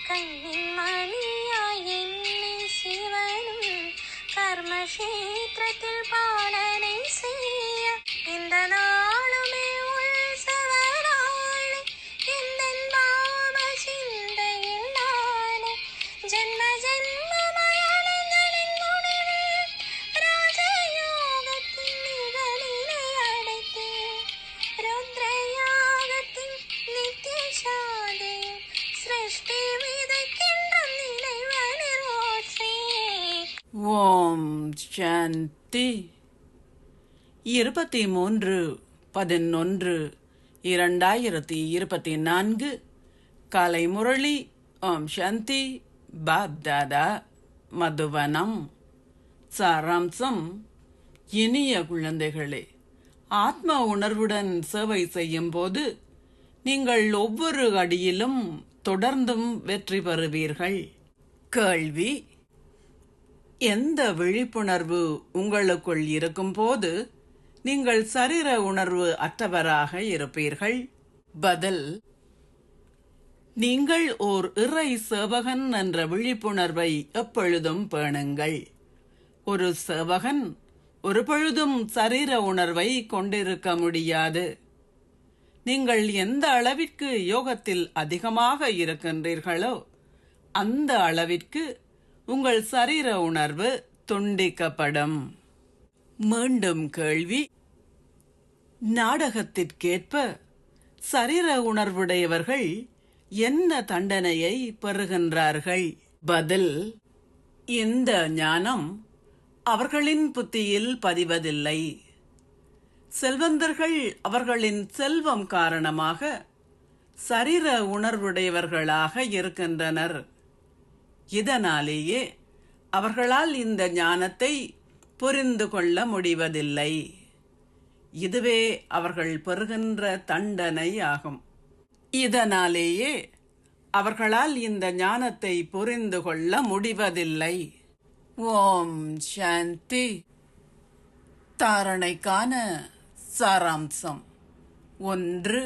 கண்ணின் மணியாய் என்னை சிவனும் கர்மக்ஷேத்திரத்தில் பாலனை செய்ய இந்த நாளுமே உள்சவராளே எந்தன் பாவ சிந்தையில் நானே ஜென்ம ஜென்மமயலங்களின் முடிவில் ராஜயோகத்தின் நிழலிலே அடைத்தேன் ருத்ரயாகத்தின் நித்திய சாந்தியில் சிருஷ்டி விதைக்கின்ற நினைவனில் ஓற்றி. ஓம் சாந்தி. 23/11/2024 காலை முரளி. ஓம் சாந்தி. பாப்தாதா மதுவனம். சாராம்சம்: இனிய குழந்தைகளே, ஆத்ம உணர்வுடன் சேவை செய்யும் போது நீங்கள் ஒவ்வொரு அடியிலும் தொடர்ந்தும் வெற்றி பெறுவீர்கள். கேள்வி: எந்த விழிப்புணர்வு உங்களுக்குள் இருக்கும் போது நீங்கள் சரீர உணர்வு அற்றவராக இருப்பீர்கள்? பதில்: நீங்கள் ஓர் இறை சேவகன் என்ற விழிப்புணர்வை எப்பொழுதும் பேணுங்கள். ஒரு சேவகன் ஒரு பொழுதும் சரீர உணர்வை கொண்டிருக்க முடியாது. நீங்கள் எந்த அளவிற்கு யோகத்தில் அதிகமாக இருக்கின்றீர்களோ அந்த அளவிற்கு உங்கள் சரீர உணர்வு துண்டிக்கப்படும். மீண்டும் கேள்வி: நாடகத்திற்கேற்ப சரீர உணர்வுடையவர்கள் என்ன தண்டனையை பெறுகின்றார்கள்? பதில்: இந்த ஞானம் அவர்களின் புத்தியில் பதிவதில்லை. செல்வந்தர்கள் அவர்களின் செல்வம் காரணமாக சரீர உணர்வுடையவர்களாக இருக்கின்றனர். இதனாலேயே அவர்களால் இந்த ஞானத்தை புரிந்து கொள்ள முடிவதில்லை. இதுவே அவர்கள் பெறுகின்ற தண்டனை ஆகும். இதனாலேயே அவர்களால் இந்த ஞானத்தை புரிந்து கொள்ள முடிவதில்லை. ஓம் சாந்தி. தாரணைக்கான சாராம்சம்: 1.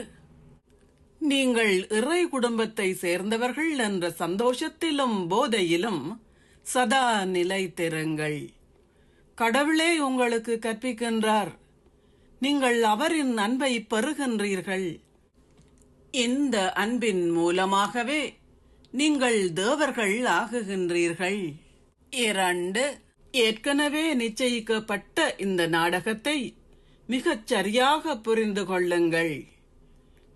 நீங்கள் இறை குடும்பத்தை சேர்ந்தவர்கள் என்ற சந்தோஷத்திலும் போதையிலும் சதா நிலைத்திருங்கள். கடவுளே உங்களுக்கு கற்பிக்கின்றார். நீங்கள் அவரின் அன்பை பெறுகின்றீர்கள். இந்த அன்பின் மூலமாகவே நீங்கள் தேவர்கள் ஆகுகின்றீர்கள். 2. ஏற்கனவே நிச்சயிக்கப்பட்ட இந்த நாடகத்தை மிகச் சரியாக புரிந்து கொள்ளுங்கள்.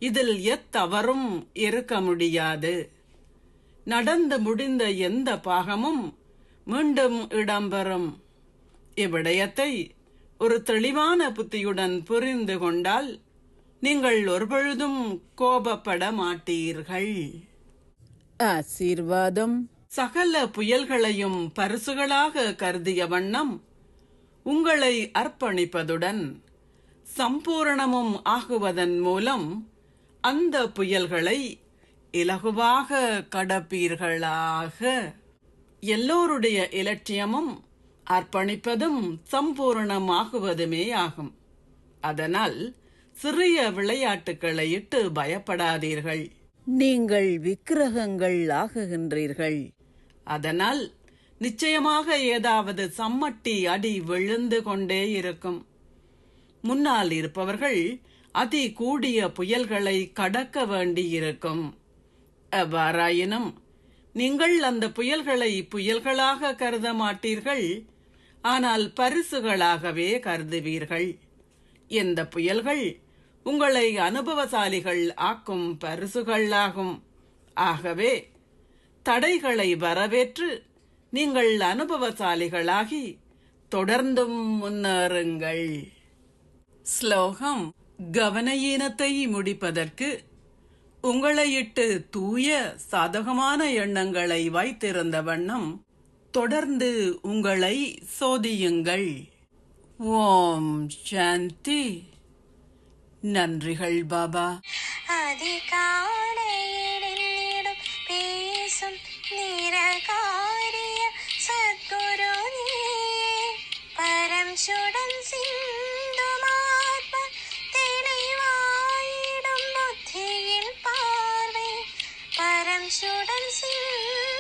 இதில் எத்தவறும் இருக்க முடியாது. நடந்து முடிந்த எந்த பாகமும் மீண்டும் இடம்பெறும். இவ்விடயத்தை ஒரு தெளிவான புத்தியுடன் புரிந்து கொண்டால் நீங்கள் ஒருபொழுதும் கோபப்பட மாட்டீர்கள். ஆசீர்வாதம்: சகல புயல்களையும் பரிசுகளாக கருதிய வண்ணம் உங்களை அர்ப்பணிப்பதுடன் சம்பூரணமும் ஆகுவதன் மூலம் அந்த புயல்களை இலகுவாக கடப்பீர்களாக. எல்லோருடைய இலட்சியமும் அர்ப்பணிப்பதும் சம்பூரணமாகுவதுமே ஆகும். அதனால் சிறிய விளையாட்டுக்களை இட்டு பயப்படாதீர்கள். நீங்கள் விக்கிரகங்கள் ஆகுகின்றீர்கள். அதனால் நிச்சயமாக ஏதாவது சம்மட்டி அடி விழுந்து கொண்டே இருக்கும். முன்னால் இருப்பவர்கள் அதி கூடிய புயல்களை கடக்க வேண்டியிருக்கும். எவ்வாறாயினும் நீங்கள் அந்த புயல்களை புயல்களாக கருத மாட்டீர்கள், ஆனால் பரிசுகளாகவே கருதுவீர்கள். இந்த புயல்கள் உங்களை அனுபவசாலிகள் ஆக்கும் பரிசுகள் ஆகும். ஆகவே தடைகளை வரவேற்று நீங்கள் அனுபவசாலிகளாகி தொடர்ந்தும் முன்னேறுங்கள். ஸ்லோகம்: கவனயீனத்தை முடிப்பதற்கு உங்களையிட்டு தூய சாதகமான எண்ணங்களை வைத்திருந்த வண்ணம் தொடர்ந்து உங்களை சோதியுங்கள். ஓம் சாந்தி. நன்றிகள் பாபா. அதிகாலையிடும் பேசும் நிரகாரிய சத்குரு நீயே பரம் சுடன் சிந்துமாத்ம தெளிவாயிடும் புத்தியில் பார்வை பரம் சுடன் சிந்துமாய்